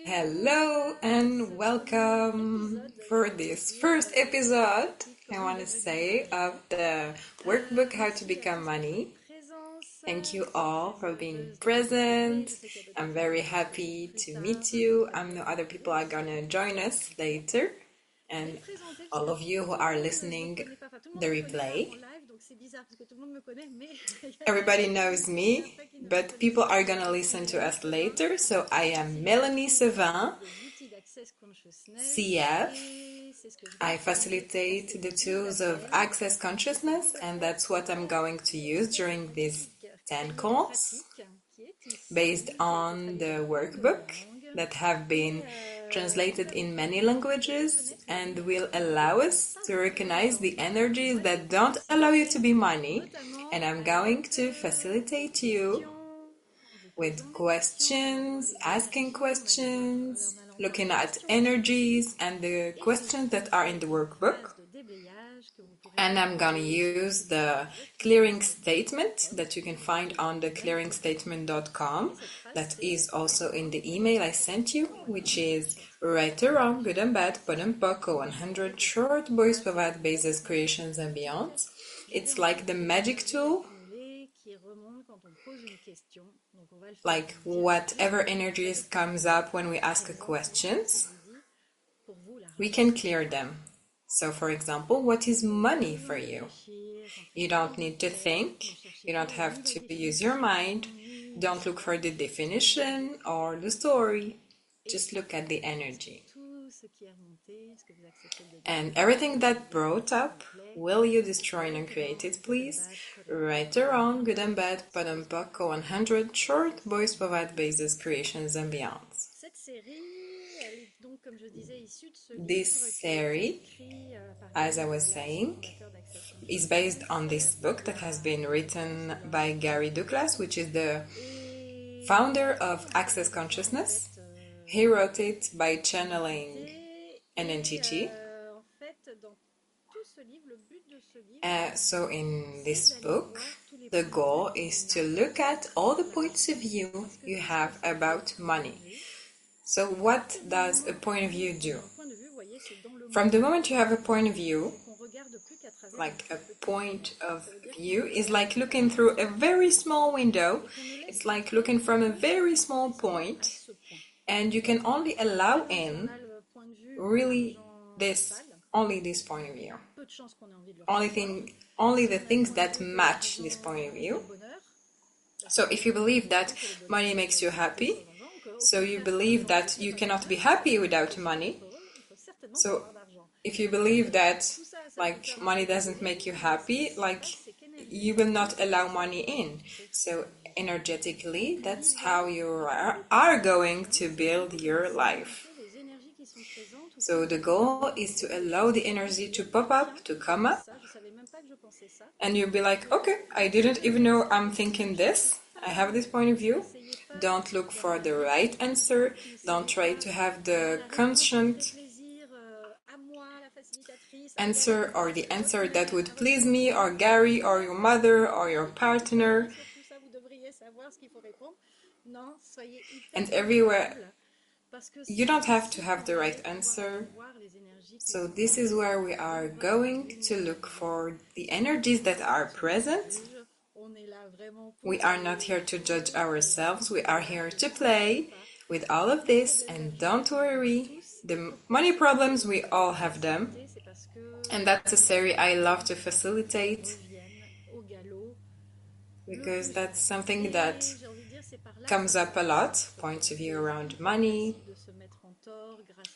Hello and welcome for this first episode, I want to say, of the workbook How to Become Money. Thank you all for being present. I'm very happy to meet you. I know other people are gonna join us later, and all of you who are listening the replay. Everybody knows me, but people are gonna listen to us later. So I am Melanie Sevin, CF. I facilitate the tools of access consciousness, and that's what I'm going to use during this 10 calls based on the workbook that have been translated in many languages and will allow us to recognize the energies that don't allow you to be money. And I'm going to facilitate you with questions, asking questions, looking at energies and the questions that are in the workbook. And I'm going to use the clearing statement that you can find on the clearingstatement.com. That is also in the email I sent you, which is right or wrong, good and bad, bon and poco, 100 short boys provide bases, creations and beyond. It's like the magic tool. Like whatever energies comes up when we ask questions, we can clear them. So for example, what is money for you? You don't need to think, you don't have to use your mind, don't look for the definition or the story, just look at the energy. And everything that brought up, will you destroy and uncreate it, please? Right or wrong, good and bad, but and poco, 100 short boys provide bases, creations and beyonds. This series, as I was saying, is based on this book that has been written by Gary Douglas, which is the founder of Access Consciousness. He wrote it by channeling an entity. So in this book, the goal is to look at all the points of view you have about money. So what does a point of view do? From the moment you have a point of view, like a point of view is like looking through a very small window. It's like looking from a very small point, and you can only allow in really only this point of view. Only the things that match this point of view. So if you believe that money makes you happy, so you believe that you cannot be happy without money. So if you believe that like money doesn't make you happy, like you will not allow money in. So energetically, that's how you are going to build your life. So the goal is to allow the energy to pop up, to come up, and you'll be like, okay, I didn't even know I'm thinking this. I have this point of view. Don't look for the right answer. Don't try to have the conscient answer or the answer that would please me or Gary or your mother or your partner. And everywhere, you don't have to have the right answer. So this is where we are going to look for the energies that are present. We are not here to judge ourselves. We are here to play with all of this, and don't worry, the money problems, we all have them. And that's a series I love to facilitate because that's something that comes up a lot, points of view around money.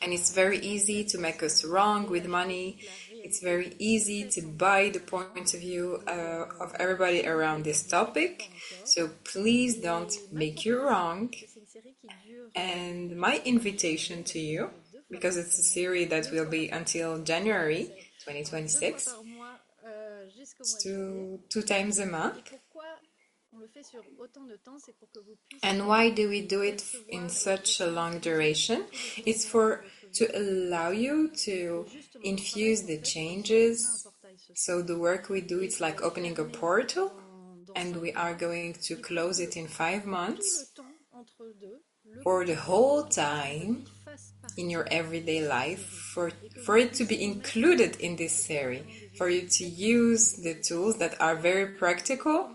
And it's very easy to make us wrong with money. It's very easy to buy the point of view of everybody around this topic. So please don't make you wrong. And my invitation to you, because it's a series that will be until January 2026, two times a month. And why do we do it in such a long duration? It's to allow you to infuse the changes. So the work we do, it's like opening a portal, and we are going to close it in 5 months. or the whole time in your everyday life, for it to be included in this series, for you to use the tools that are very practical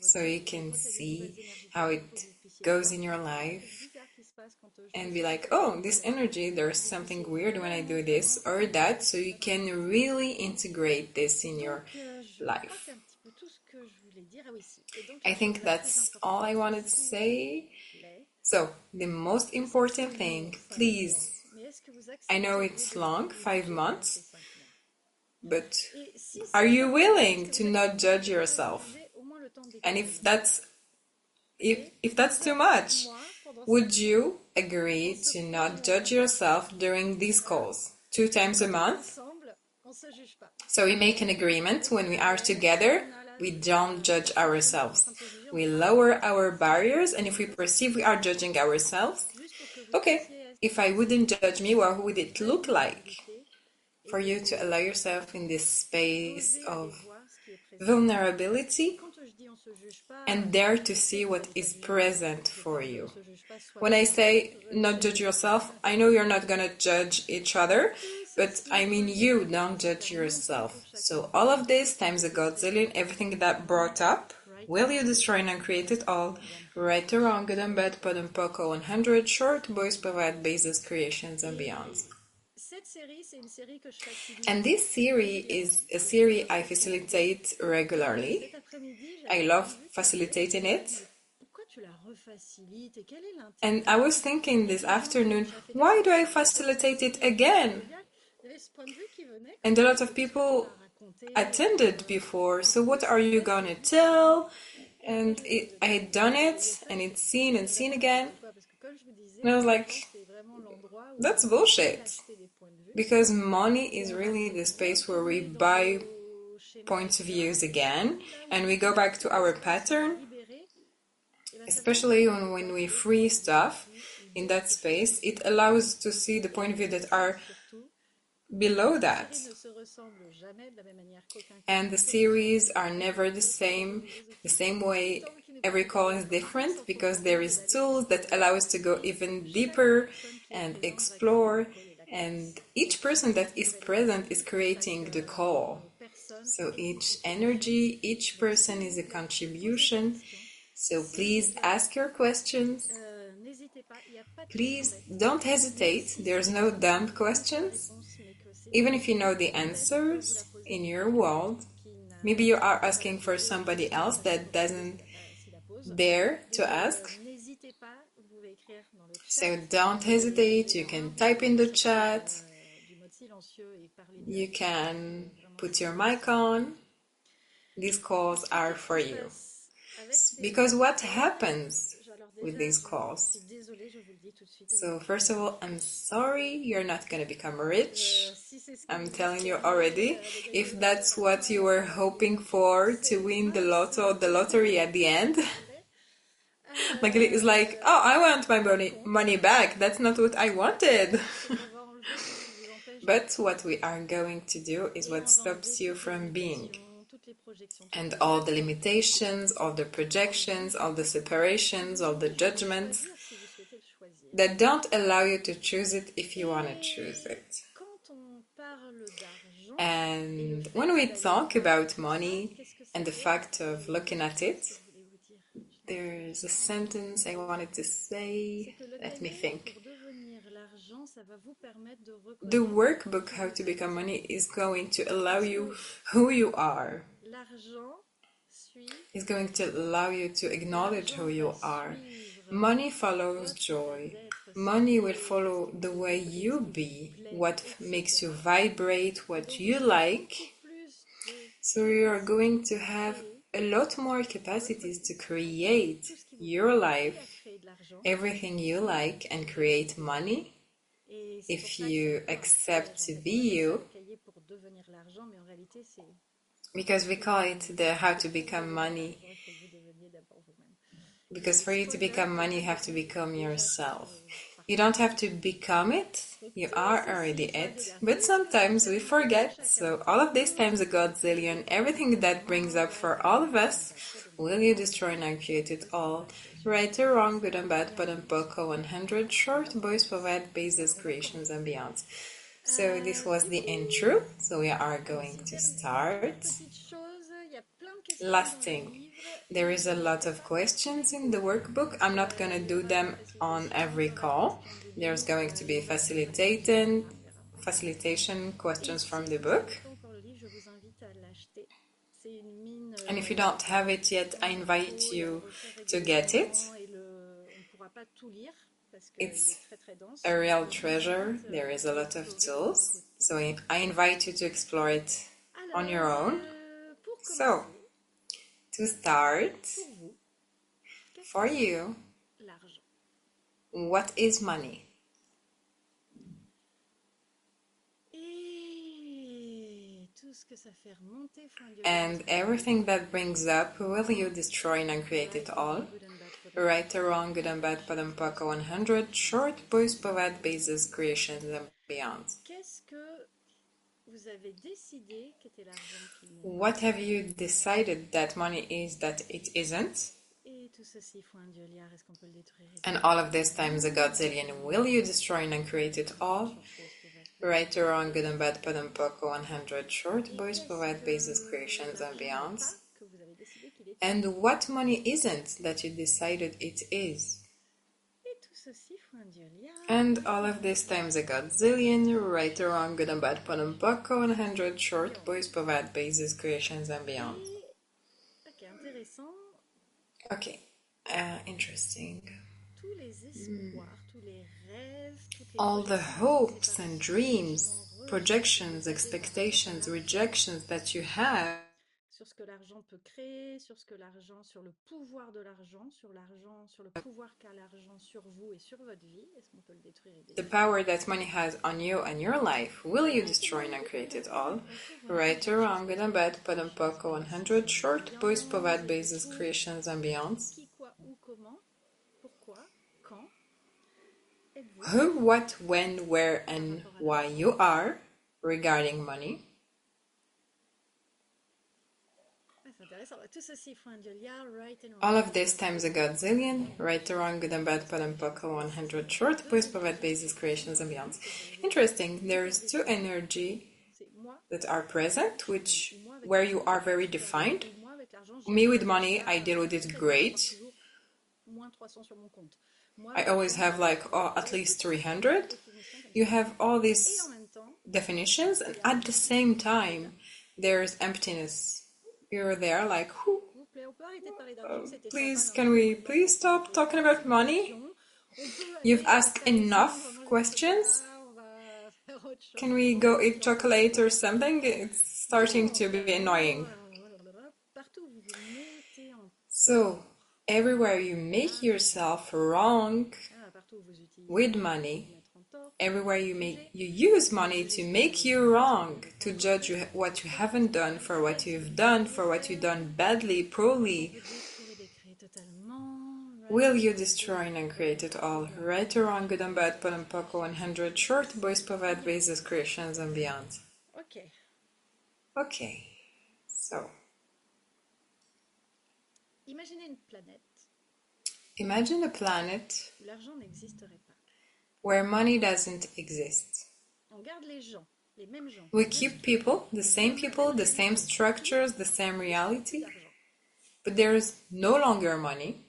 so you can see how it goes in your life and be like, oh, this energy, there's something weird when I do this or that, so you can really integrate this in your life. I think that's all I wanted to say. So, the most important thing, please, I know it's long, 5 months, but are you willing to not judge yourself? And if that's too much, would you agree to not judge yourself during these calls 2 times a month? So we make an agreement when we are together, we don't judge ourselves. We lower our barriers, and if we perceive we are judging ourselves, okay, if I wouldn't judge me, well, who would it look like? For you to allow yourself in this space of vulnerability and dare to see what is present for you. When I say not judge yourself, I know you're not gonna judge each other, but I mean you don't judge yourself. So all of this times a godzillion, everything that brought up, will you destroy and uncreate it all? Right or wrong, good and bad, pod and poco 100, short boys provide basis, creations and beyonds. And this series is a series I facilitate regularly. I love facilitating it. And I was thinking this afternoon, why do I facilitate it again? And a lot of people attended before, so what are you gonna tell? And I had done it, and it's seen and seen again. And I was like, that's bullshit. Because money is really the space where we buy points of views again, and we go back to our pattern, especially when we free stuff in that space. It allows us to see the point of view that are below that. And the series are never the same way. Every call is different because there is tools that allow us to go even deeper and explore, and each person that is present is creating the call. So each energy, each person is a contribution. So please ask your questions. Please don't hesitate. There's no dumb questions. Even if you know the answers in your world, maybe you are asking for somebody else that doesn't dare to ask. So don't hesitate. You can type in the chat. You can put your mic on. These calls are for you. Because what happens with these calls? So first of all, I'm sorry you're not going to become rich. I'm telling you already. If that's what you were hoping for, to win the lottery at the end, like it's like, oh, I want my money back. That's not what I wanted. But what we are going to do is what stops you from being. And all the limitations, all the projections, all the separations, all the judgments that don't allow you to choose it if you want to choose it. And when we talk about money and the fact of looking at it, there's a sentence I wanted to say. Let me think. The workbook, How to Become Money, is going to allow you who you are. It's going to allow you to acknowledge who you are. Money follows joy. Money will follow the way you be, what makes you vibrate, what you like. So you are going to have a lot more capacities to create your life, everything you like, and create money if you accept to be you. Because we call it the How to Become Money. Because for you to become money, you have to become yourself. You don't have to become it, you are already it, but sometimes we forget, so all of these times a godzillion, everything that brings up for all of us, will you destroy and create it all? Right or wrong, good and bad, but and poco 100, short, boys, provide, bases, creations, and beyond. So this was the intro, so we are going to start. Last thing, there is a lot of questions in the workbook. I'm not going to do them on every call. There's going to be facilitation questions from the book. And if you don't have it yet, I invite you to get it. It's a real treasure. There is a lot of tools. So I invite you to explore it on your own. So, to start, for you, what is money? And everything that brings up, will you destroy and uncreate it all? Right or wrong, good and bad, but and poco 100, short, boys, provide, bases, creations, and beyond. What have you decided that money is that it isn't? And all of this times a godzillion, will you destroy and uncreate it all? Right or wrong, good and bad, but and poco 100, short, boys, provide, bases, creations, and beyond. And what money isn't that you decided it is? And all of this times a godzillion, right or wrong, good and bad, but and poco 100, short, boys, provide, bases, creations, and beyond. Okay, interesting. All the hopes and dreams, projections, expectations, rejections that you have, sur ce que l'argent peut créer, sur ce que l'argent, sur le pouvoir de l'argent, sur le pouvoir qu'a l'argent sur vous et sur votre vie. Est-ce qu'on peut le détruire et the power that money has on you and your life, will you destroy and uncreate it all? Right or wrong, good and bad, put and poco 100, short, boys, provide, bases, creations, and beyond. Qui, quoi, où, comment, pourquoi, quand. Who, what, when, where, and why you are regarding money. All of this times a godzillion, right or wrong, good and bad, but and poco 100, short, boys, provide, bases, creations, and beyond. Interesting, there's two energy that are present, where you are very defined. Me with money, I deal with it great. I always have at least 300. You have all these definitions, and at the same time, there's emptiness. You're there like, please, can we please stop talking about money? You've asked enough questions. Can we go eat chocolate or something? It's starting to be annoying. So, everywhere you make yourself wrong with money, everywhere you use money to make you wrong, to judge what you haven't done for what you've done, for what you've done badly, poorly, will you destroy and uncreate it all? Right or wrong, good and bad, put and poco 100, short, boys, provide, bases, creations, and beyond. Okay, so imagine a planet where money doesn't exist. We keep people, the same structures, the same reality, but there's no longer money.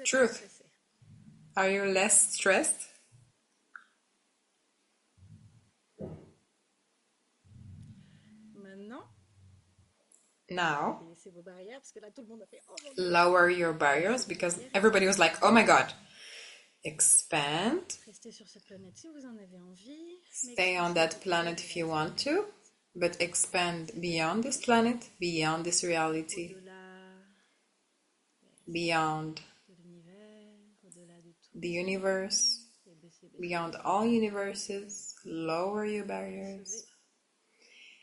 Truth. Are you less stressed? Now, lower your barriers, because everybody was like, oh my god. Expand. Stay on that planet if you want to, but expand beyond this planet, beyond this reality, beyond the universe, beyond all universes. Lower your barriers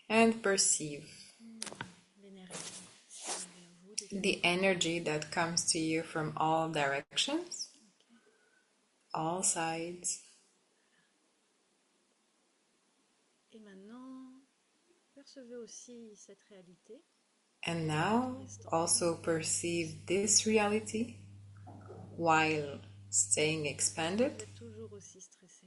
and perceive the energy that comes to you from all directions. all sides. Et maintenant, percevez aussi cette réalité. And now also perceive this reality while staying expanded. Vous êtes toujours aussi stressé.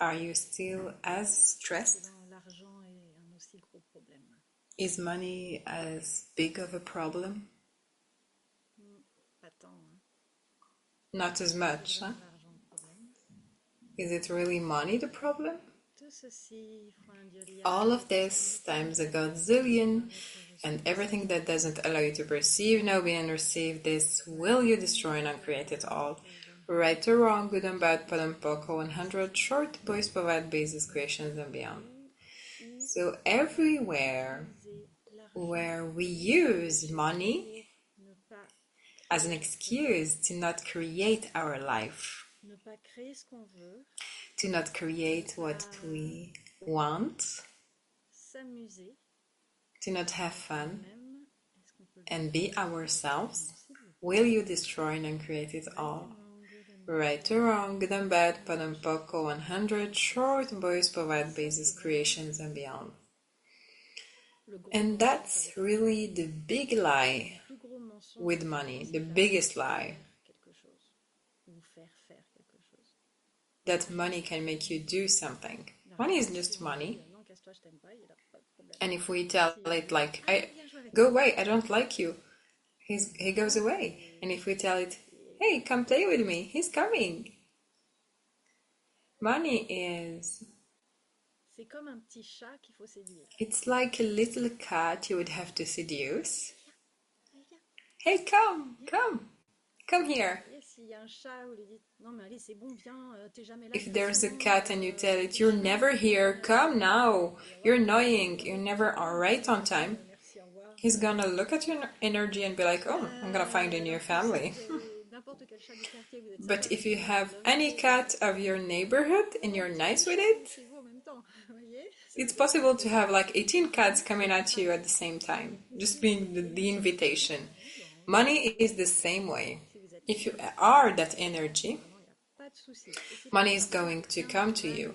Are you still as stressed? L'argent est un aussi gros problème. Is money as big of a problem? Pas tant. Hein. Not as much, huh? Is it really money the problem? All of this times a godzillion, and everything that doesn't allow you to perceive, know, be, and receive this, will you destroy and uncreate it all? Right or wrong, good and bad, put and poco, 100 short boys provide basis, creations, and beyond. So everywhere where we use money as an excuse to not create our life, to not create what we want, to not have fun and be ourselves, will you destroy and uncreate it all? Right or wrong, good and bad, put and poco, 100 short boys provide basis, creations, and beyond. And that's really the big lie with money, the biggest lie. That money can make you do something. Money is just money. And if we tell it like, go away, I don't like you, he goes away. And if we tell it, hey, come play with me, he's coming. Money is... It's like a little cat you would have to seduce. Hey, come here. If there's a cat and you tell it, you're never here, come now, you're annoying, you're never right on time, he's gonna look at your energy and be like, oh, I'm gonna find a new family. But if you have any cat of your neighborhood and you're nice with it, it's possible to have like 18 cats coming at you at the same time, just being the invitation. Money is the same way. If you are that energy, money is going to come to you.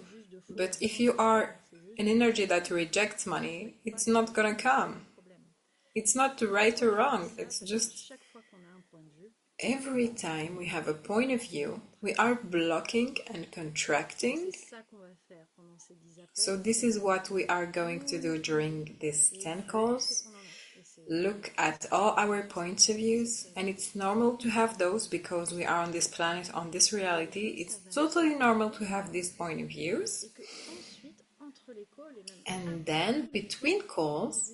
But if you are an energy that rejects money, it's not gonna come. It's not right or wrong, it's just every time we have a point of view, we are blocking and contracting. So this is what we are going to do during these 10 calls. Look at all our points of views, and it's normal to have those because we are on this planet, on this reality. It's totally normal to have these point of views. And then between calls,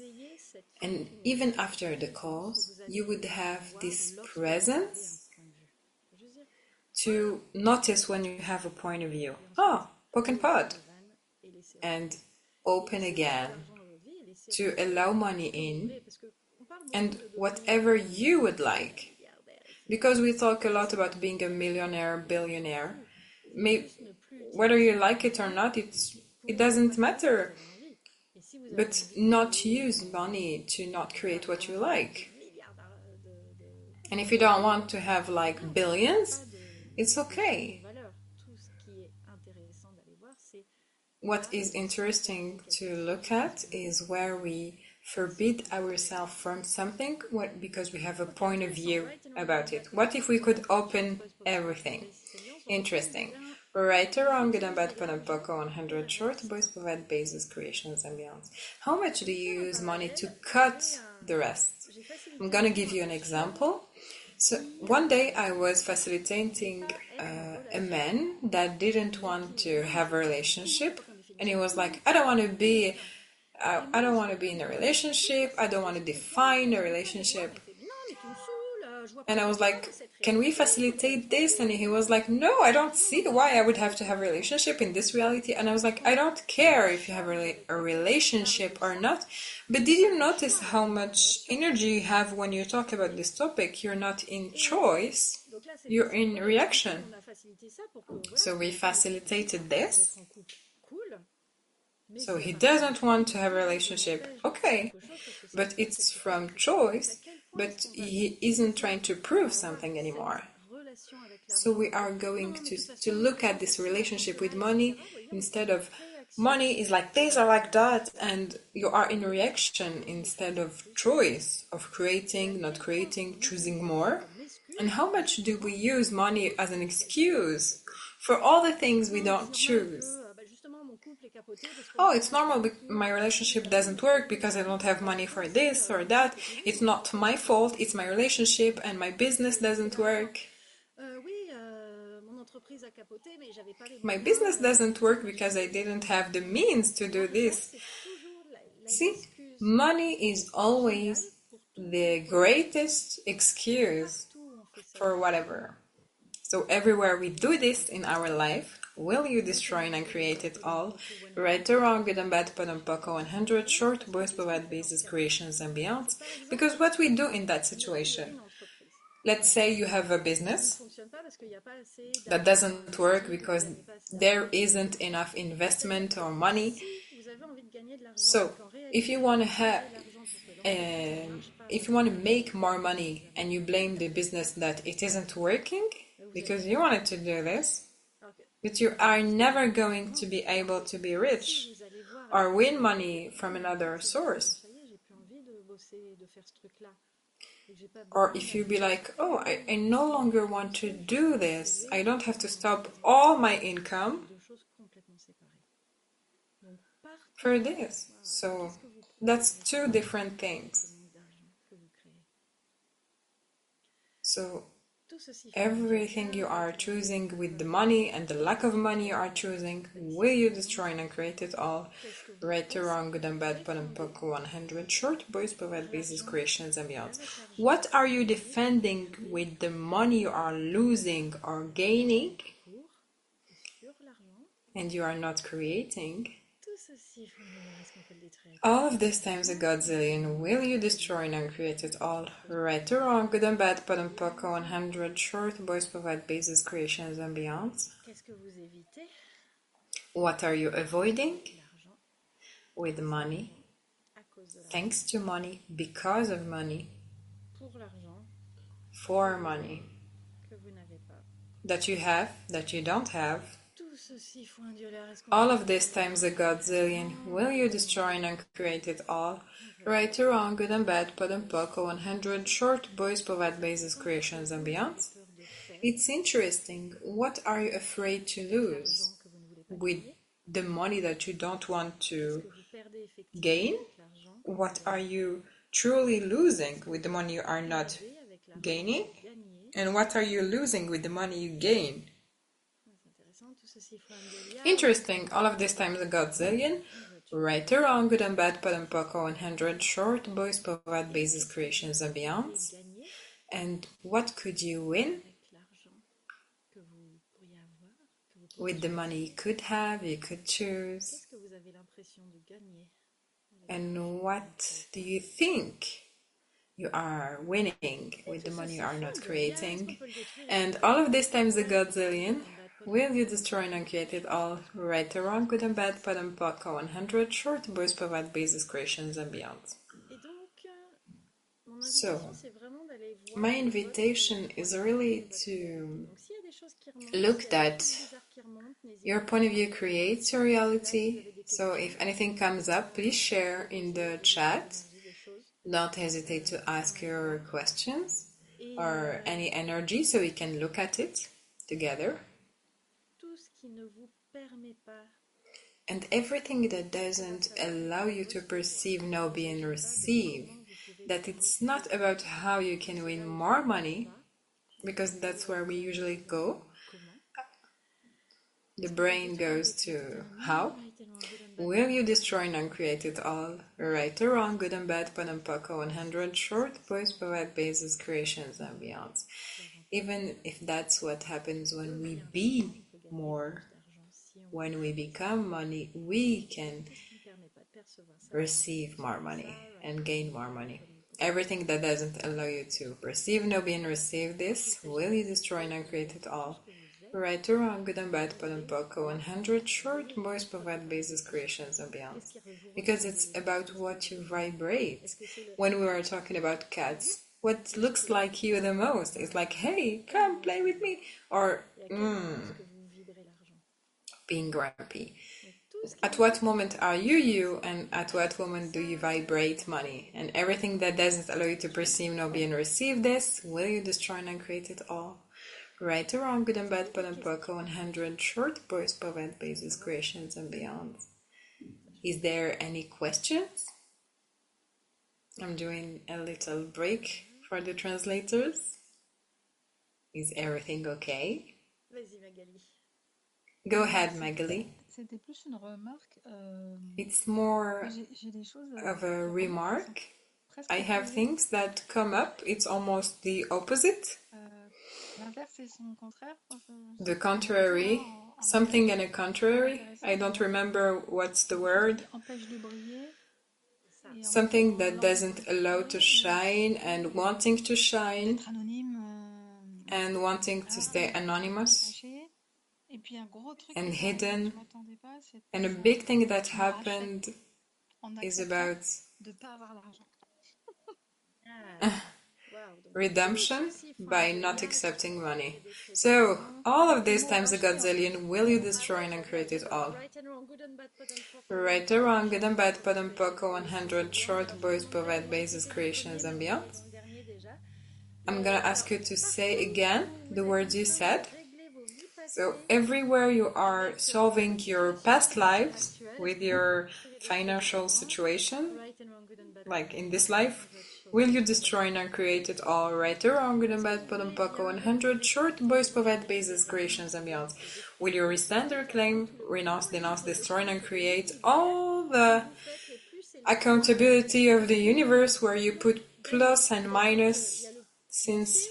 and even after the calls, you would have this presence to notice when you have a point of view. Oh, poke and pod. And open again to allow money in and whatever you would like. Because we talk a lot about being a millionaire, billionaire. Whether you like it or not, it doesn't matter. But not use money to not create what you like. And if you don't want to have like billions, it's okay. What is interesting to look at is where we forbid ourselves from something because we have a point of view about it. What if we could open everything? Interesting. Right or wrong, good and bad, put and poco, 100 short boys provide basis, creations, and beyond. How much do you use money to cut the rest? I'm gonna give you an example. So one day I was facilitating a man that didn't want to have a relationship, and he was like, I don't want to be in a relationship, I don't want to define a relationship. And I was like, can we facilitate this? And he was like, no, I don't see why I would have to have a relationship in this reality. And I was like, I don't care if you have a relationship or not. But did you notice how much energy you have when you talk about this topic? You're not in choice, you're in reaction. So we facilitated this. So he doesn't want to have a relationship. Okay, but it's from choice, but he isn't trying to prove something anymore. So we are going to look at this relationship with money instead of money is like this or like that, and you are in reaction instead of choice of creating, not creating, choosing more. And how much do we use money as an excuse for all the things we don't choose? Oh, it's normal, my relationship doesn't work because I don't have money for this or that. It's not my fault, it's my relationship, and my business doesn't work. My business doesn't work because I didn't have the means to do this. See, money is always the greatest excuse for whatever. So everywhere we do this in our life, will you destroy and create it all? Right or wrong, good and bad, put on Poco 100, short, voice, provide basis, creations, and beyond. Because what we do in that situation, let's say you have a business that doesn't work because there isn't enough investment or money. So if you want to have if you want to make more money and you blame the business that it isn't working because you wanted to do this, but you are never going to be able to be rich or win money from another source. Or if you be like, oh, I no longer want to do this, I don't have to stop all my income for this. So that's two different things. So everything you are choosing with the money and the lack of money you are choosing, will you destroy and create it all? Right or wrong, good and bad, put and poke 100, short boys, provide basis, creations, and beyond. What are you defending with the money you are losing or gaining and you are not creating? All of this times a godzillion, will you destroy and uncreate it all? Right or wrong, good and bad, put and poco 100, short boys provide basis, creations, and beyond. What are you avoiding? With money, thanks to money, because of money, for money, that you have, that you don't have. All of this times a godzillion, will you destroy and uncreate it all? Right or wrong, good and bad, put and poco 100, short boys provide basis, creations, and beyond. It's interesting. What are you afraid to lose with the money that you don't want to gain? What are you truly losing with the money you are not gaining? And what are you losing with the money you gain? Interesting. All of this times a godzillion. Right or wrong, good and bad, put and poco 100, short boys provide basis, creations, and beyonds. And what could you win with the money you could have, you could choose? And what do you think you are winning with the money you are not creating? And all of this times a godzillion. Will you destroy and uncreate it all? Right or wrong, good and bad, put and poco 100, short boys provide basis, creations, and beyond. So, my invitation is really to look that your point of view creates your reality. So if anything comes up, please share in the chat. Don't hesitate to ask your questions or any energy so we can look at it together. And everything that doesn't allow you to perceive now being received, that it's not about how you can win more money, because that's where we usually go. The brain goes to how. Will you destroy and uncreate it all? Right or wrong, good and bad, put and poco 100, short boys provide basis, creations, and beyond. Even if that's what happens when we be more, when we become money, we can receive more money and gain more money. Everything that doesn't allow you to perceive, know, be, and receive this, will you destroy and uncreate it all? Right or wrong, good and bad, put and poco 100, short boys provide basis, creations, and beyond. Because it's about what you vibrate. When we were talking about cats, what looks like you the most. It's like, hey, come play with me. Or being grumpy. At what moment are you, and at what moment do you vibrate money? And everything that doesn't allow you to perceive, know, be, and receive this, will you destroy and uncreate it all? Right or wrong, good and bad, but and poco, 100 short voice, poet, basis, creations, and beyond. Is there any questions? I'm doing a little break for the translators. Is everything okay? Vas-y, Magali. Go ahead, Magali. C'était plus une remarque. It's more J'ai des choses of a remark. I have opposées. things that come up. It's almost the opposite. L'inverse et son contraire. The contrary. Something and a contrary. I don't remember what's the word. Empêche de briller. Something that doesn't allow to shine and wanting to shine. D'être anonyme. And wanting to stay anonymous. Et puis un gros truc and hidden. Pas, and a big thing that happened is about de pas avoir l'argent. redemption by not accepting money. So, all of this times a godzillion, will you destroy and uncreate it all? Right or wrong, good and bad, pot and poco, 100 short boys, provide basis, creations, and beyond. I'm gonna ask you to say again the words you said. So everywhere you are solving your past lives with your financial situation, like in this life, will you destroy and uncreate it all? Right or wrong, good and bad, pot and poco, 100 short boys, provide basis, creations, and beyond. Will you restand, reclaim, renounce, denounce, destroy, and uncreate all the accountability of the universe where you put plus and minus, since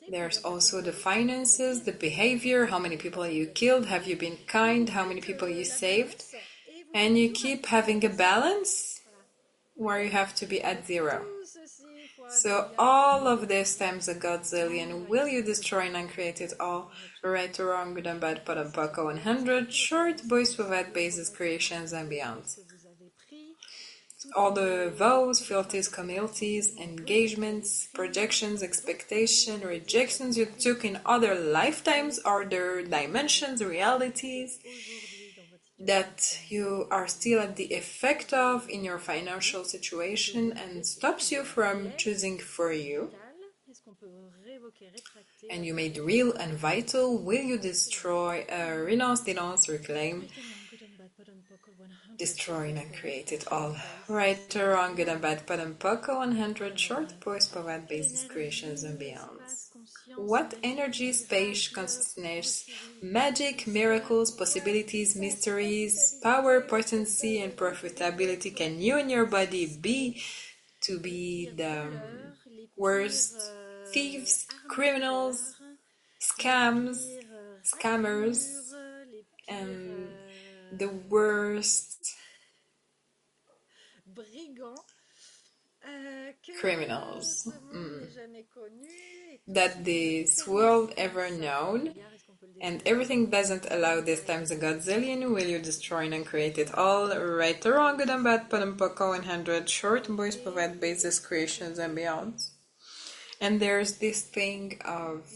there's also the finances, the behavior, how many people you killed, have you been kind, how many people you saved, and you keep having a balance where you have to be at zero. So all of this times a godzillion, will you destroy and uncreate it all? Right or wrong, good and bad, pot and poco, 100 short boys, provide basis, creations, and beyond. All the vows, fealties, communities, engagements, projections, expectations, rejections you took in other lifetimes, other dimensions, realities that you are still at the effect of in your financial situation and stops you from choosing for you. And you made real and vital, will you destroy, renounce, denounce, reclaim, destroy and create it all? Right or wrong, good and bad, pot and poco, 100 short boys, provide basis, creations, and beyond. What energy, space, consciousness, magic, miracles, possibilities, mysteries, power, potency, and profitability can you and your body be to be the worst thieves, criminals, scammers, and the worst criminals that this world ever known, and everything doesn't allow this times a godzillion, will you destroy and create it all? Right or wrong, good and bad, pot and poco, 100 short boys, provide basis, creations, and beyond. And there's this thing of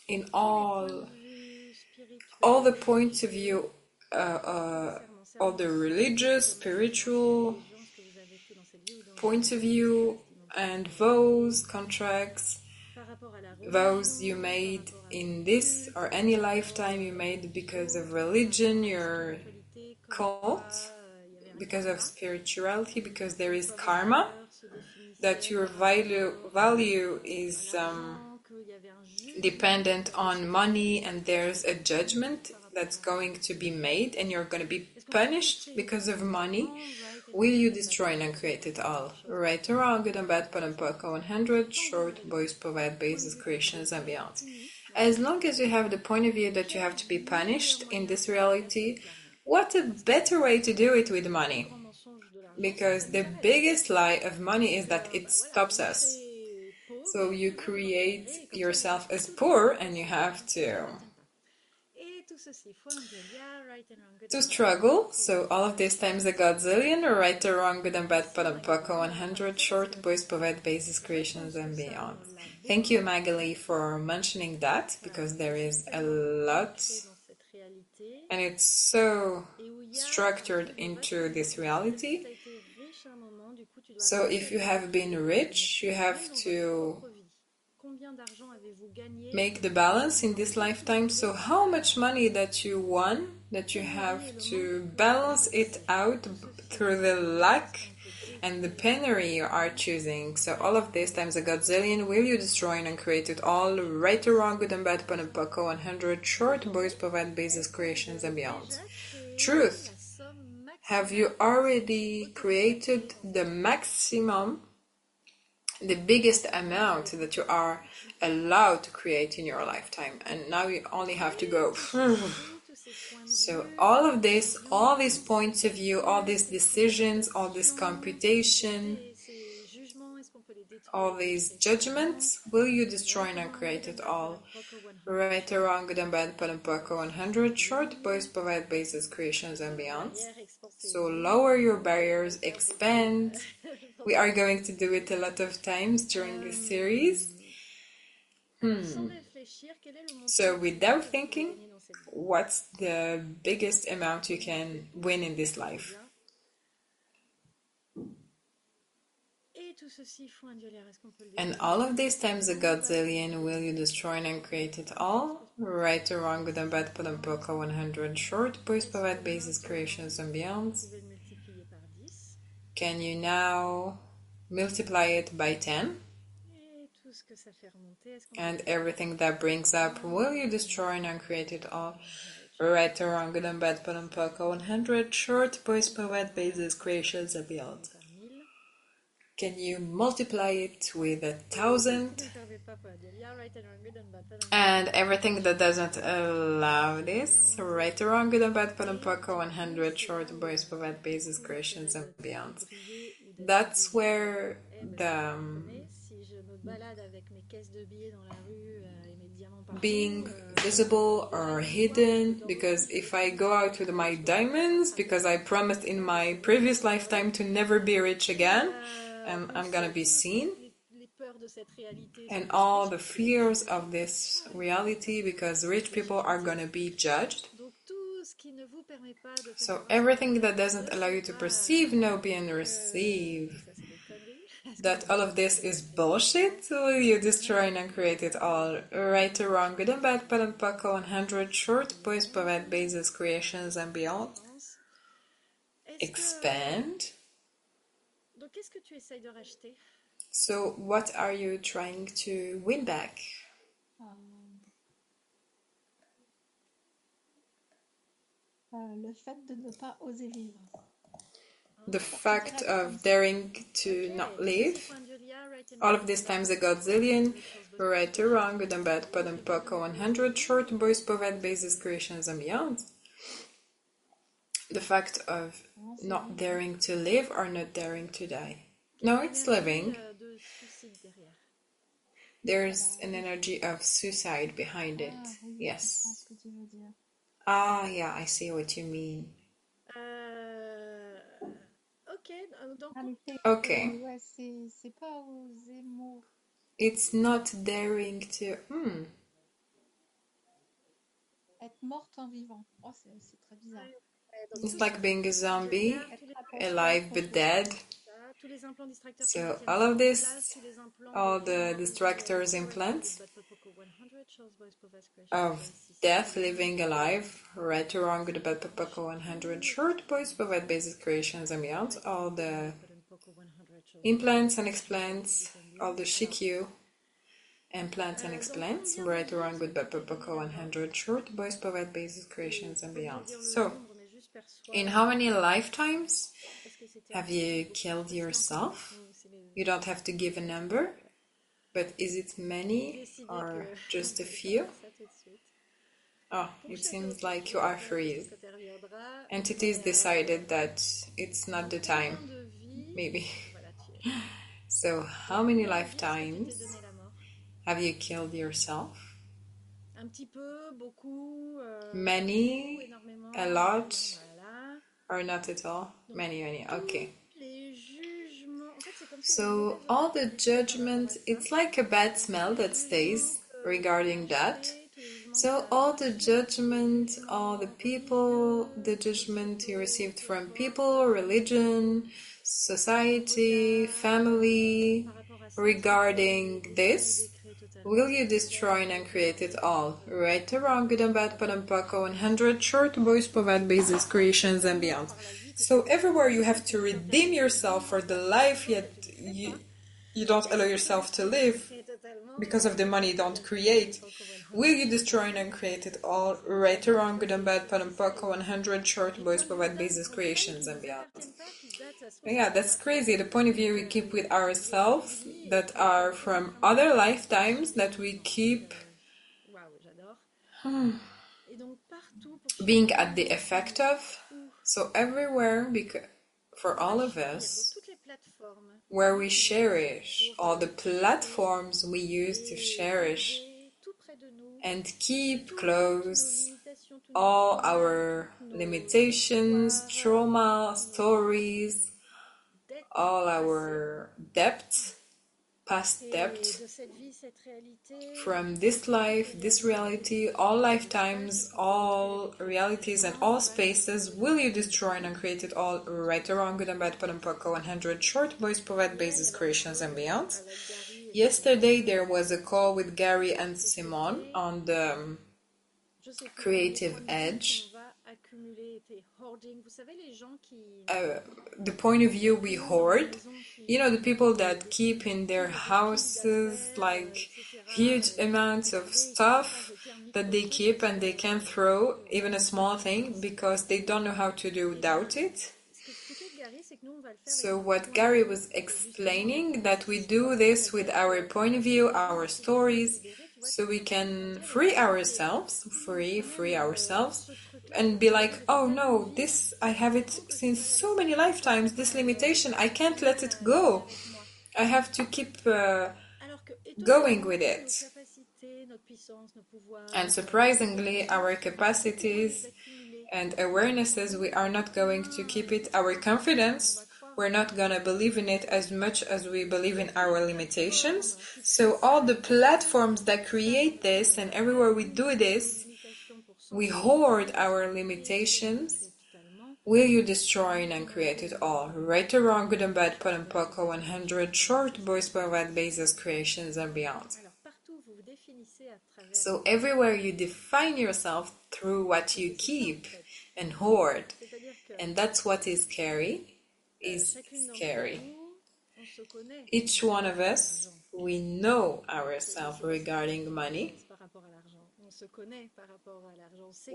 in all the points of view, all the religious, spiritual points of view, and vows, contracts, vows you made in this or any lifetime you made because of religion, your cult, because of spirituality, because there is karma, that your value is dependent on money, and there's a judgment that's going to be made and you're going to be punished because of money. Will you destroy and uncreate it all? Right or wrong, good and bad, pot and poco, 100 short boys, provide basis, creations, and beyond. As long as you have the point of view that you have to be punished in this reality, what a better way to do it with money? Because the biggest lie of money is that it stops us. So you create yourself as poor and you have to To struggle, so all of these times a godzillion, right or wrong, good and bad, Poco 100, short, boys, poet, basis, creations, and beyond. Thank you, Magali, for mentioning that, because there is a lot, and it's so structured into this reality. So if you have been rich, you have to make the balance in this lifetime. So how much money that you won, that you have to balance it out through the lack and the penury you are choosing. So all of this times a godzillion, will you destroy and uncreate it all, right or wrong, good and bad, Poco 100, short, boys, provide basis, creations, and beyond. Truth. Have you already created the maximum, the biggest amount that you are allowed to create in your lifetime, and now you only have to go. So all of this, all these points of view, all these decisions, all this computation, all these judgments, will you destroy and uncreate it all? Right or wrong, good and bad, Poco 100, short, boys, provide basis, creations, and beyond. So lower your barriers, expand. We are going to do it a lot of times during this series. So without thinking, what's the biggest amount you can win in this life? And all of these times a godzillion, will you destroy and create it all? Right or wrong, good and bad, Poco 100, short, boys, provide basis, creations, and beyond. Can you now multiply it by 10? And everything that brings up, will you destroy and uncreate it all? Right or wrong, good and bad, Poco 100, short, boys, provide basis, creations, and beyond. Can you multiply it with 1,000? And everything that doesn't allow this, right or wrong, good and bad, Poco 100, short, boys, provide basis, creations, and beyond. That's where the being visible or hidden, because if I go out with my diamonds, because I promised in my previous lifetime to never be rich again, and I'm gonna be seen, and all the fears of this reality, because rich people are gonna be judged. So everything that doesn't allow you to perceive, know, be, and receive that all of this is bullshit, will you destroy and uncreate it all? Right or wrong, good and bad, Poco 100, short, boys, provide basis, creations, and beyond. Expand. So what are you trying to win back? Le fait de ne pas oser vivre. The fact of daring to not live. All of these times a godzillion. Right or wrong, good and bad, Poco 100, short, boys, provide basis, creations, and beyond. The fact of not daring to live or not daring to die. No, it's living. There's an energy of suicide behind it. Yes. Ah, yeah, I see what you mean. Okay. C'est pas oser mourir. It's not daring to. Être morte en vivant. Oh, c'est très bizarre. It's like being a zombie, alive but dead. So all of this, all the distractors, implants of death, living, alive, right or wrong, good, bad, Poco 100, short, boys, provide basic creations and beyond, all the implants and explants, all the shikyu, implants and explants, right or wrong, good, bad, Poco 100, short, boys, provide basic creations and beyond. So, in how many lifetimes have you killed yourself? You don't have to give a number, but is it many or just a few? Oh, it seems like you are freeze. Entities decided that it's not the time, maybe. So, how many lifetimes have you killed yourself? Un petit peu, beaucoup, Many, beaucoup, énormément, a lot, voilà. or not at all? Donc, Many, okay. les jugements, en fait, c'est comme s'il y avait une So mauvaise all the orientation par rapport à judgment, ça. it's like a bad Donc, tous smell les that jugements stays que ça a regarding that. achevé, tous les jugements que So ça a all the reçus, tous les judgment, all the jugements people, religieux, the judgment you sociétaux, received peu from importe, people, religion, society, regards family, par rapport à ça, est-ce que vous les regarding détruisez, les this, décréez totalement? will you destroy and uncreate it all? Right or wrong, good and bad, but Paco 100 short boys provide basis, creations and beyond. So everywhere you have to redeem yourself for the life yet you don't allow yourself to live because of the money you don't create. Will you destroy and uncreate it all? Right or wrong, good and bad, but Paco 100 short boys provide basis, creations and beyond. Yeah, that's crazy. The point of view we keep with ourselves that are from other lifetimes that we keep being at the effect of. So everywhere, because for all of us, where we cherish all the platforms we use to cherish and keep close all our limitations, trauma, stories, all our depth, past depth from this life, this reality, all lifetimes, all realities, and all spaces. Will you destroy and uncreate it all? Right or wrong, good and bad, Podampaka 100 short boys provide basis, creations, and beyond. Yesterday there was a call with Gary and Simon on the creative edge. The point of view we hoard, you know, the people that keep in their houses like huge amounts of stuff that they keep and they can't throw even a small thing because they don't know how to do without it. So what Gary was explaining, that we do this with our point of view, our stories, so we can free ourselves, free ourselves, and be like, oh no, this, I have it since so many lifetimes, this limitation, I can't let it go. I have to keep going with it. And surprisingly, our capacities and awarenesses, we are not going to keep it. Our confidence, we're not going to believe in it as much as we believe in our limitations. So all the platforms that create this, and everywhere we do this, we hoard our limitations. Will you destroy and uncreate it all? Right or wrong, good and bad, put and poco, 100 short boys provide basis, creations and beyond. So everywhere you define yourself through what you keep and hoard, and that's what is scary, Each one of us, we know ourselves regarding money.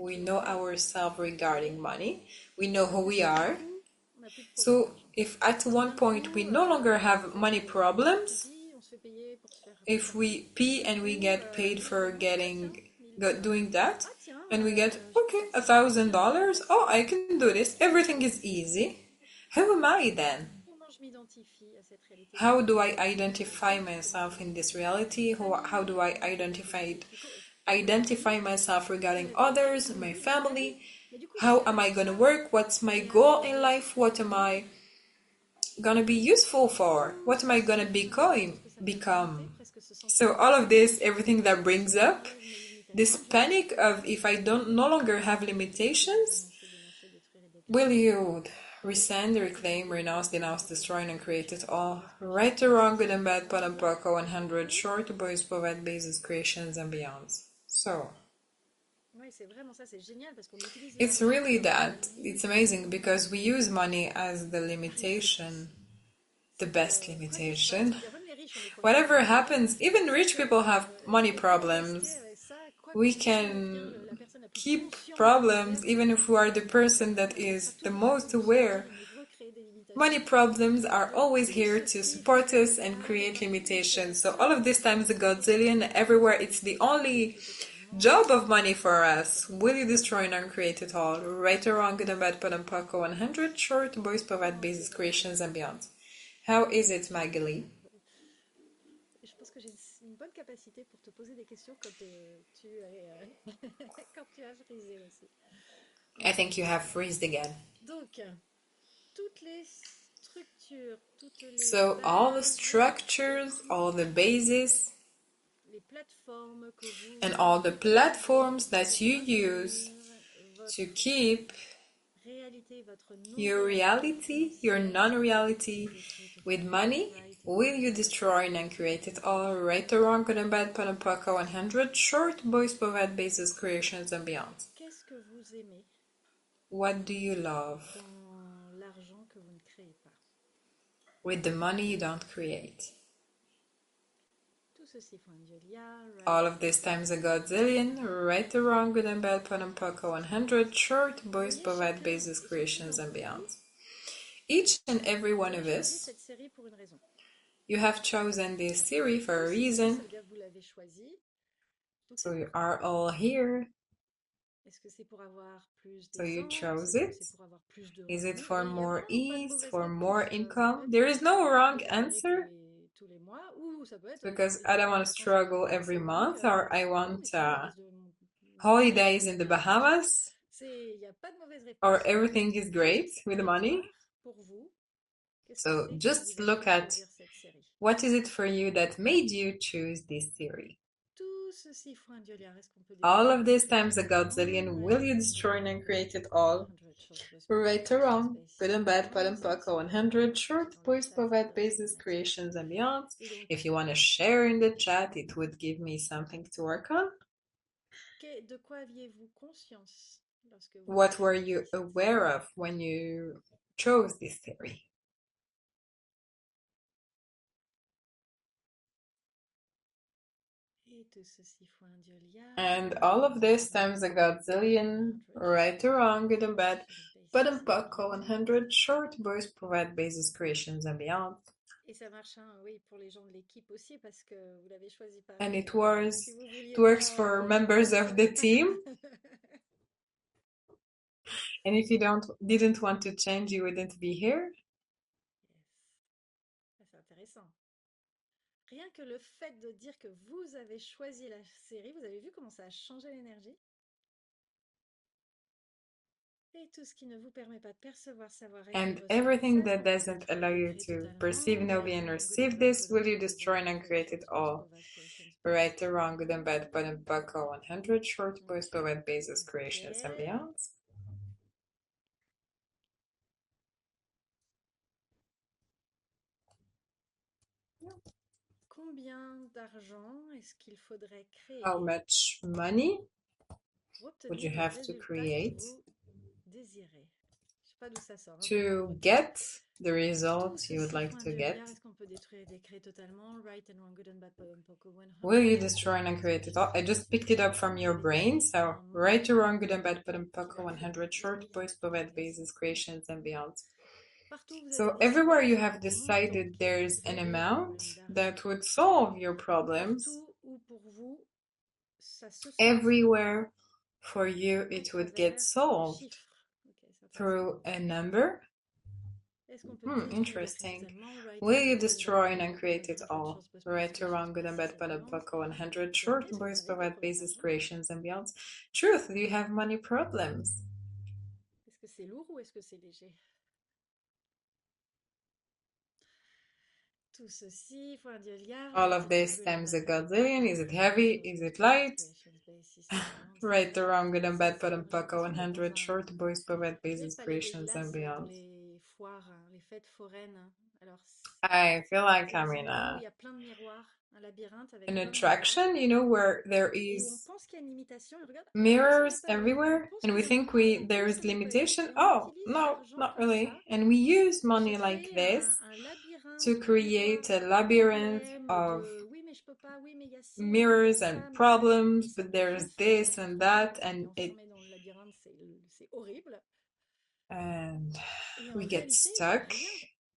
We know ourselves regarding money. We know who we are. So if at one point we no longer have money problems, if we pee and we get paid for doing that, and we get, okay, $1,000, oh, I can do this, everything is easy. Who am I then? How do I identify myself in this reality? How do I identify myself regarding others, my family? How am I going to work? What's my goal in life? What am I going to be useful for? What am I going to become? So all of this, everything that brings up this panic of, if I don't no longer have limitations, will you rescind, reclaim, renounce, denounce, destroy, and create it all? Right or wrong, good and bad, Panampaka 100, short boys, provide basis, creations, and beyonds. So it's really that. It's amazing because we use money as the limitation, the best limitation. Whatever happens, even rich people have money problems. We can keep problems even if we are the person that is the most aware. Money problems are always here to support us and create limitations. So all of this times a godzillion, everywhere it's the only job of money for us. Will you destroy and uncreate it all? Right or wrong, good and bad, Padam Paco 100, short boys provide basis, creations and beyond. How is it, Magali? une bonne capacité pour te poser des questions quand tu es quand tu as frisé aussi. I think you have freezed again. Donc, toutes les structures, toutes les So all the bases, structures, all the bases, les plateformes que and vous all the platforms utilisez that pour you use maintenir to votre keep réalité, votre your non-réalité reality, your financière, est-ce que vous les non-reality détruisez with totalement? money, Right and will wrong, you good and bad, destroy and create it all? Right or wrong, good and bad, put and poker 100, short, boys, provide basis, creations, and beyond. qu'est-ce que vous aimez What do you love? dans l'argent que vous ne créez pas? With the money you don't create. Tout ceci font un Julia, All right of this and times a wrong. godzillion, right or wrong, good and bad, put and poker 100, short, Vous boys, voyez, provide chacun basis, et chacune creations, and d'entre beyond. vous, Each and every vous one avez of choisi us, cette série pour une raison. you have chosen this theory Vous for a tous ici, ça reason. veut dire que vous l'avez choisi. Donc So c'est you pour quelque are chose. all here. Est-ce que c'est pour avoir plus So you d'aisance? chose Est-ce que it. c'est pour avoir plus de Is it revenus? for Et il n'y a more vraiment pas de ease, mauvaise for more réponse. Ça peut income? être There is no wrong de galérer answer tous les mois, ou ça peut être because j'ai I don't besoin de want to vacances pendant struggle une every décennie, month or I c'est bon, mais want sinon le reste de ma vie, je holidays vais in the bien. Bahamas Il n'y a pas de mauvaise or réponse. everything is great Juste with allez money. voir pour vous, qu'est-ce qui So fait que just vous avez look at choisi cette série. what is it for you that made you choose this theory. Tout ceci fois un dieu-liard, est-ce qu'on peut All détruire of et these créer times a totalement? godzillion, will Right you and wrong, good destroy and bad, and put and create it poker all? 100 shows, boys provide Right or creations, wrong, good basis and and bad, bad beyond. and C'est un petit poker peu comme 100, ce que j'ai short, dans le boys, chat et provide dans basis, la tienne. creations, and beyond. Et donc, If you want to share in the chat, it would give me something to work on. de quoi aviez-vous conscience lorsque vous What avez were choisi you cette série? aware of when you chose this theory? Et tout ceci fois un dieu-liard, And right all and of this wrong, times a good and bad, put and poker godzillion, 100 shows, right or boys wrong, provide good and bad, creations, but basis and and poker beyond. 100, short, boys provide basis, creations, and beyond. Et ça marche, hein, oui, pour les gens de l'équipe aussi, parce que vous l'avez choisi And pareil. it Si was vous it vouliez works pas for jouer, members vous of the pouvez pas. team. And if you didn't want to change, you wouldn't be here. Yes. Ah, c'est intéressant. Rien que le fait de dire que vous avez choisi la série, vous avez vu comment ça a changé l'énergie? Et tout ce qui ne vous permet pas de percevoir, savoir être et And recevoir ça, everything est-ce that qu'on peut doesn't détruire allow et you décréer to perceive, totalement? know, Right and and wrong, good and receive bad, this, put and will you poker destroy 100 and create it creations, boys all? provide creations, Right basis or and wrong, good and bad, beyond. but and buckle 100, short, boys, provide basis, creations, and Ok. beyond. Combien d'argent est-ce qu'il faudrait How créer much money pour would obtenir you le have to résultat que create vous désirez? Je sais pas d'où ça sort, hein, vous me direz to votre avis. get the Tout results you would ceci like fois un to dieu get? liard, est-ce qu'on peut détruire et décréer totalement? Right and wrong, good and bad, bottom poker Will 100, you short destroy boys and provide create it all? creations, I basis just and picked it beyond. up Est-ce from qu'on your peut brain, détruire so totalement? right or wrong, good and bad, bottom Qu'il poker a créé 100, et short, mis. boys, provide Yes. basis, creations, and beyond. Partout, vous avez So décidé everywhere qu'il you y a have un montant decided qui there's vous an aiderait au amount problème d'argent. that would solve your problems. Partout où pour vous, ça se solve Everywhere for you à it would get travers un solved chiffre. Ok, c'est intéressant. through a number. Est-ce qu'on peut détruire et décrire Interesting. totalement? Right Will and you wrong, good and bad, destroy put and and poker create it 100, all? short boys provide Right or creations, wrong, good and basis bad, and bottom beyond. poker 100, Donc, short est-ce que vous boys avez des provide problèmes basis, d'argent? creations, and beyond. Truth, do you have money problems? Est-ce que c'est lourd ou est-ce que c'est léger? Tout ceci, fois un dieu liard, All right of and wrong, this good and times a bad, bottom poker godzillion. Is it 100, heavy? short Is boys it provide light? creations, basis and beyond. C'est Right or wrong, good and bad, intéressant. bottom J'ai poker l'impression d'être 100, short boys provide vous savez, le basis, palais des creations, and glaces là dans beyond. les foires, hein, les fêtes foraines, hein. Alors, I feel like c'est I'm des in endroits où il a y a plein de miroirs, un labyrinthe avec an plein de miroirs, attraction, where there et où on is pense qu'il y a une imitation, et regarde, ah non, ça n'est mirrors pas vrai. Et on everywhere pense and qu'il we y en a think un, we non there plus, is ça n'est pas vrai. limitation. Et on Oh, utilise no, l'argent not comme really. ça And we use pour se money like créer this un to labyrinthe de create miroirs a et de labyrinth problèmes, of de oui, mais je peux pas, oui, mais il y a ci, oui, mais il y a mirrors ça, and mais là, et problems, ça but devient there's fou, this et and après, that on est and it enfermé dans le labyrinthe, c'est horrible. and Et en we get réalité, il n'y a stuck rien.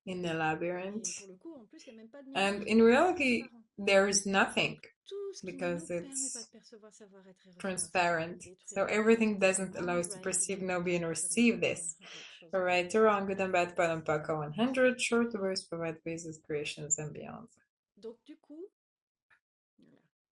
in the Et labyrinth. pour le coup, en plus, il n'y a même pas de miroir, And c'est in reality transparent. there is nothing Donc, tout ce qui ne nous because permet pas it's de percevoir, savoir être et recevoir ça, est-ce qu'on peut transparent. détruire So et décrire everything doesn't allow totalement, us to right and perceive, wrong, know, good be, and and bad, bottom receive poker, this. 100 shows, boys Right or provide wrong, good and creations, bad, bottom basis and poker beyond. 100, short verse provide basis, creations and beyond. Donc, du coup,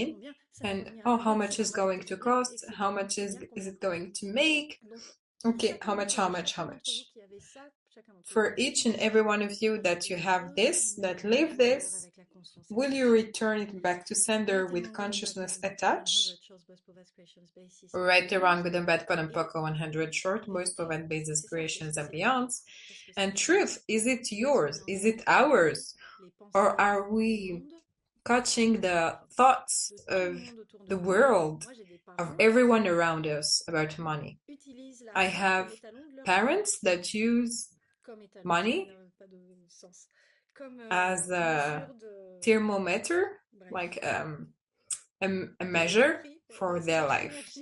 in, and oh, how much is going to cost, how much is it going to make, Okay, how much? Chacun d'entre vous qui avez ça, chacun d'entre vous For qui each avez and every one of you des that you have choses this, en that lien live d'ailleurs this, avec la conscience will you élargie. return it back to sender with consciousness attached? Right, the wrong, good and bad, bottom, poco, 100 short, boys, provide basis, creations, and beyonds. And truth, is it yours? Is it ours? Or are we catching the thoughts of the world, of everyone around us about money? I have parents that use money as a thermometer, like a measure for their life.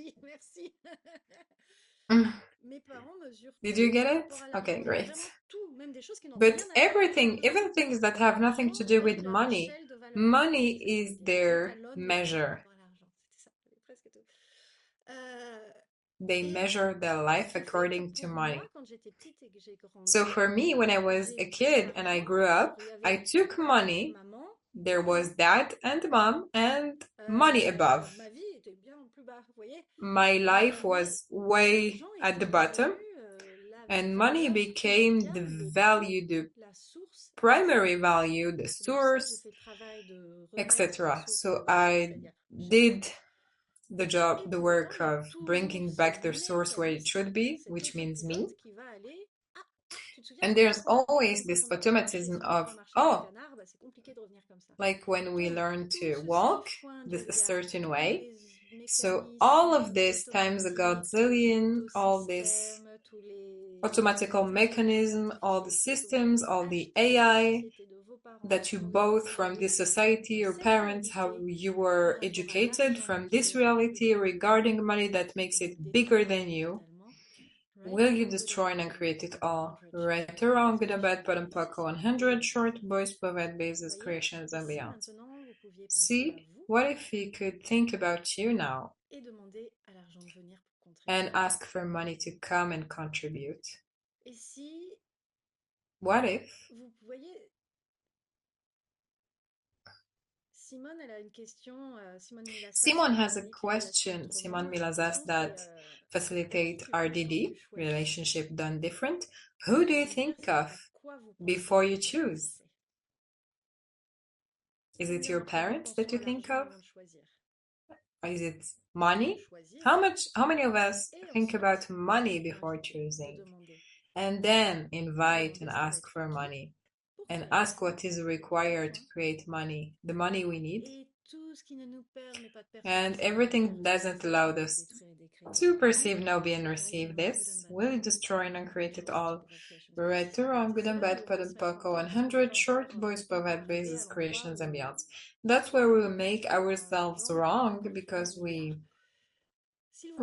Did you get it? Okay, great. But everything, even things that have nothing to do with money, money is their measure. They measure their life according to money. So for me, when I was a kid and I grew up, I took money. There was dad and mom and money above. My life was way at the bottom, and money became the value, the primary value, the source, etc. So I did the job, the work of bringing back the source where it should be, which means me. And there's always this automatism of, oh, like when we learn to walk a certain way. So all of this times a godzillion, all this automatical mechanism, all the systems, all the AI that you both from this society, your parents, how you were educated from this reality regarding money that makes it bigger than you. Will you destroy and create it all? Right or wrong, good or bad, bottom, poco, 100 short, boys, provide basis, creations, and beyond. See, what if you could think about you now and ask for money to come and contribute? What if? Simone has a question. Simone Milas asked that facilitate RDD, relationship done different. Who do you think of before you choose? Is it your parents that you think of? Or is it money? How many of us think about money before choosing? And then invite and ask for money. And ask what is required to create money, the money we need. And everything doesn't allow us to perceive, know, be, and receive this. Will it destroy and create it all? Right or wrong, good and bad, put and poco, 100 short boys, provide basis, creations, and beyonds. That's where we make ourselves wrong because we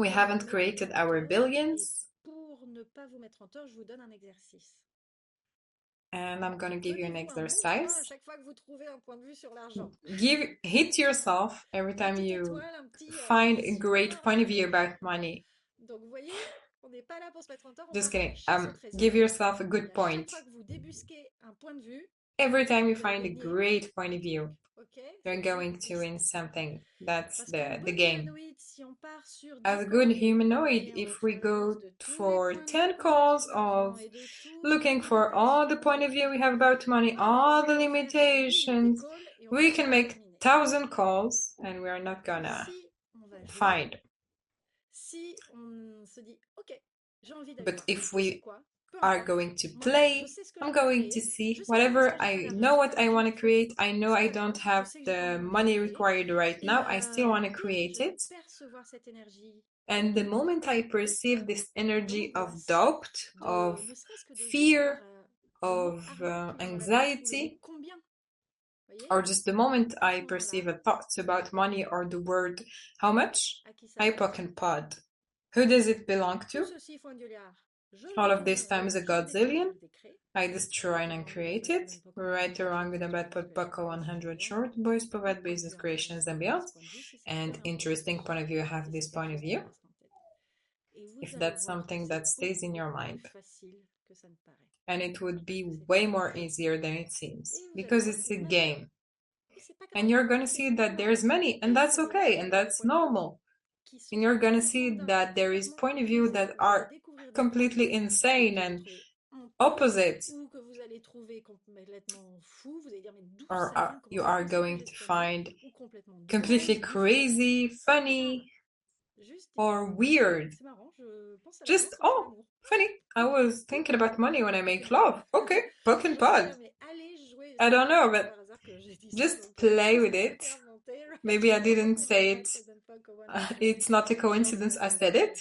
haven't created our billions. And I'm going to give you an exercise. Hit yourself every time you find a great point of view about money. Just kidding. Give yourself a good point. Every time you find a great point of view, you're going to win something. That's the game. As a good humanoid, if we go for 10 calls of looking for all the point of view we have about money, all the limitations, we can make 1,000 calls and we're not gonna find. But if we are going to play, I'm going to see whatever I know what I want to create. I know I don't have the money required right now. I still want to create it. And the moment I perceive this energy of doubt, of fear, of anxiety, or just the moment I perceive a thought about money or the word how much, I poke and pod. Who does it belong to? All of this times a godzillion. I destroy and uncreate it. Right or wrong with a bad pot buckle 100 short. Boys provide business creations and beyond. And interesting point of view, have this point of view. If that's something that stays in your mind. And it would be way more easier than it seems. Because it's a game. And you're gonna see that there's many, and that's okay, and that's normal. And you're gonna see that there is point of view that are completely insane and opposite, ou que vous allez trouver complètement fou, vous allez dire mais d'où or ça vient, you comment are c'est possible going d'être to comme ça, find ou complètement completely dingue, juste crazy, c'est pas grave, funny, juste or weird. c'est marrant, je pense à l'amour, Just, pense à oh, l'amour. funny. I was thinking about money when I make love. Okay, poke and Moi je suis pod. là mais allez jouer, I c'est don't know, pas but par hasard que j'ai dit ça, just donc play c'est with pas it. inventé, right? Maybe I didn't Poke and say it. pod and poke 100. It's not a coincidence I said it.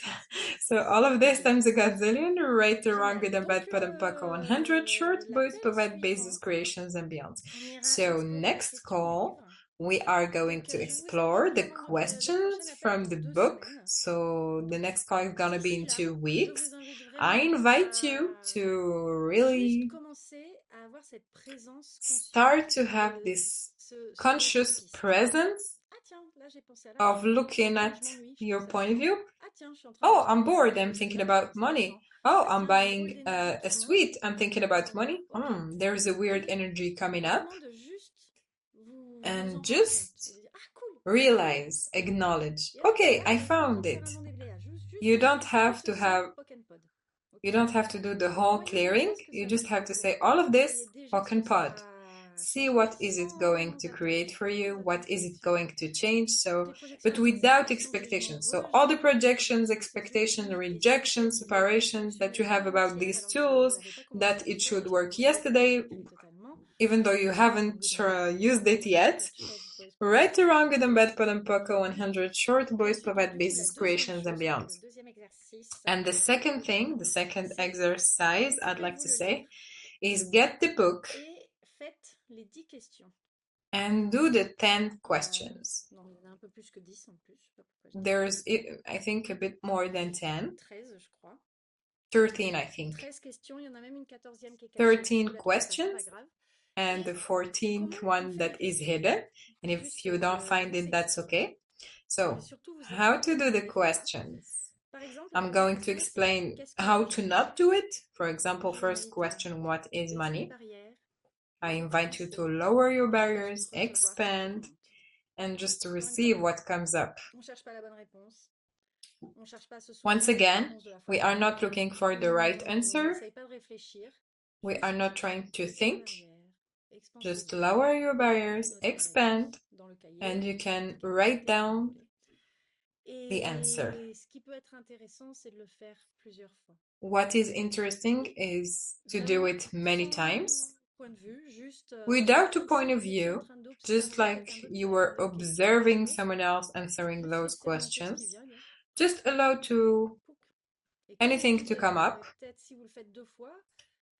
So C'est all of this fabuleux. times a gazillion, right or wrong, Génial. good and bad, Donc, put and puck 100, short, boys l'appel provide basis, suivant, creations, and beyond. on ira So explorer la next question du call, livre. we are going Donc, to je vous invite explore the vraiment, le prochain questions appel est from dans the 2 book. semaines. So the next call is gonna be in D'ici là, 2 je weeks. vous invite I vraiment invite you à to juste really commencer à avoir cette présence start consciente to have de this ce lâcher conscious piste. presence Ah tiens, là j'ai pensé à of l'argent. Ah looking tiens, at je m'ennuie, je your pense à point of l'argent. view. Ah tiens, je suis en train Oh, d'acheter I'm un livre, bored. I'm je sais thinking pas, ça peut about être money. intéressant. Oh, Ah I'm tiens, il y a une drôle buying d'énergie en a ce moment. sweet. I'm thinking about money. Ok. There's a weird Et energy coming up. vraiment de juste vous en And rendre compte. Et just de dire, ah cool, realize, acknowledge. et hop, Okay, là, I on found commence à it. vraiment déblayer. You don't Tout have to ceci, have, poke and pod. you Ok. don't have to do the whole Voyez déjà clearing. ce que You ça va just have faire to pour say vous. all of this, Voyez déjà ce poke que and ça pod. va See changer what is it going sans to attendre, create for sans you, what is it expectation. going to change. Toutes So, les projections, but toutes les without expectations, jugements, expectations. So all the rejetés, projections, c'est juste expectations, vivre et s'écouter. rejections, Et les faire separations that you fonctionner have about entières. these Alors vous tools, n'avez pas commencé that avec it ça, should je work vous yesterday, déconseille totalement. even though you Become haven't Good and Bad, Put and used Poco it 100, yet. Short Boys Provide Right, Basis wrong, good and bad, Creations put and puck, and Beyond. 100 short Et boys ensuite, donc provide du coup, la basis deuxième creations and chose, beyond. le deuxième exercice, And the second thing, the second exercise I'd like faites-vous to le say livre is get the book et faites les 10 questions. and do the 10 questions. Non, il y en a un peu plus que 10 en plus. Je sais pas pourquoi je dis There's, I think, a bit more than 10. 13, je crois. 13, I think. 13 questions, il y en a même une 14e qui est cachée. 13 Si vous la trouvez pas, c'est pas questions grave. and the 14th Comment on one fait les that is questions? hidden. And if Juste, you don't je find vous it, that's explique. okay. Je So, vais surtout vous how to expliquer, do the n'oubliez pas. questions? Par exemple, la I'm première going to question, c'est explain qu'est-ce qui est how to l'argent? not do it. For example, Je vous first invite à question, what is baisser les money? barrières, I et invite you to penser lower your et juste barriers, recevoir ce qui expand, remonte. and just to Encore une receive fois, what comes up. on ne cherche pas la bonne réponse. On ne cherche pas à se Once souvenir de la again, réponse de la fois we are d'avant. not looking for the right On answer. n'essaye pas de réfléchir. We Juste are not trying to baissez les think. barrières, Just expansez-vous, lower your et barriers, notez la expand, réponse dans le cahier, and you sur can votre carte, write là où vous down voulez. the answer. Et ce qui peut être intéressant, c'est de le faire plusieurs fois. What is interesting is to do Vraiment, it many sans times point de vue, juste without a comme si point of vous étiez en view, train just d'observer like quelqu'un d'autre qui you va were poser une question. observing Ok. someone else answering Juste those laissez remonter ce qui questions. vient. Just allow to Pouc. Et comme je anything to disais, come vous up. avez peut-être, si vous le faites 2 fois,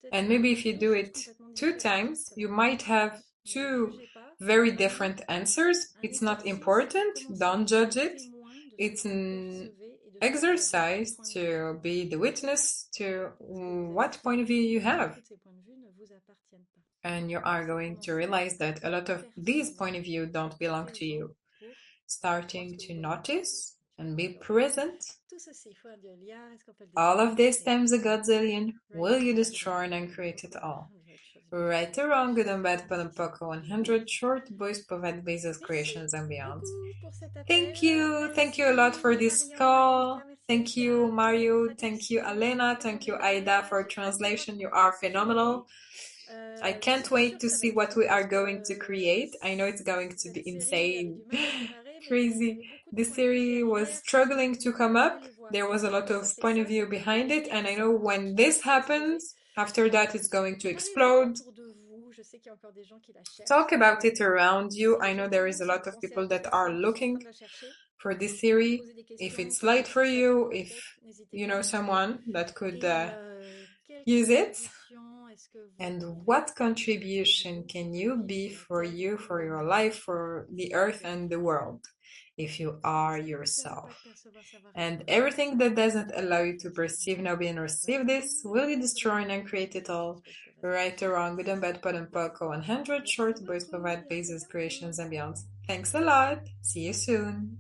peut-être And vous allez maybe avoir if you 2 do choses it complètement 2 différentes. times, Ça va you être la même might have chose. Ne 2 jugez pas. very C'est vraiment different answers. un It's not exercice pour important. commencer à Don't être judge it. témoin de ce que It's vous an percevez et de ce que vous avez comme exercise point de vue. to be the witness to Parce que vous allez what point of view observer you que have. beaucoup de ces points de vue ne vous appartiennent pas. And you are C'est going to commencer realize à that a lot of these percevoir point of view don't belong to les you. autres pour voir ce Starting que to vous voyez. notice and be Alors, present. tout ceci, il faut un dieu liard, est-ce qu'on peut le dire? All of this Okay. times a godzillion. Will you Right, destroy and create it all? 100 shots. Right or wrong, good and bad, but and poco 100 short boys provide basis Merci creations and beyond. beaucoup pour cet appel. Thank you. Thank you a lot for this Marion, call. Marianka, merci Thank Elsa, you, Mario. Fred, Thank you, merci, Alena. Laurent Thank you, Bédard. Aida, for J'ai hâte de voir translation. ce You qu'on va are créer. phenomenal. I Je can't suis sûre wait que to ça va see être what fun we parce are que going to create. I know it's going to be cette série avait insane, du mal à démarrer, mais il y crazy. avait beaucoup de The points de vue series was derrière qui sont struggling to venus. come Vous up. allez voir. There was a lot Ça of fait point ça, of view ça fait behind it, rire, and I ça know montre when qui va this s'exposer. happens, after that it's going to Parlez-en explode. autour de vous. Je sais qu'il y a encore des gens qui la cherchent. Talk about it around you. Si I know there effectivement is a ça lot vous of pensez à people that d'autres are personnes qui sont en train looking de la chercher, for this series. posez des If questions, it's ça light peut, for ça tourne you, dans la if tête, n'hésitez you pas à know me dire. someone that could Et quelle use it, contribution est-ce que vous and pouvez what faire contribution pour can vous, you sur la be Terre, for you, pour for your l'humanité, life, for si the vous earth voulez and faire. the world, if you are Si ça vous permet pas yourself. de percevoir, ça va rien And changer. everything that doesn't allow you to Ça va perceive, rien now being changer. receive this, will you destroy and create it all? Right or wrong, good and bad, put and poco, 100 Merci short boys beaucoup provide et à très basis, bientôt. creations and beyond. Thanks a lot. See you soon.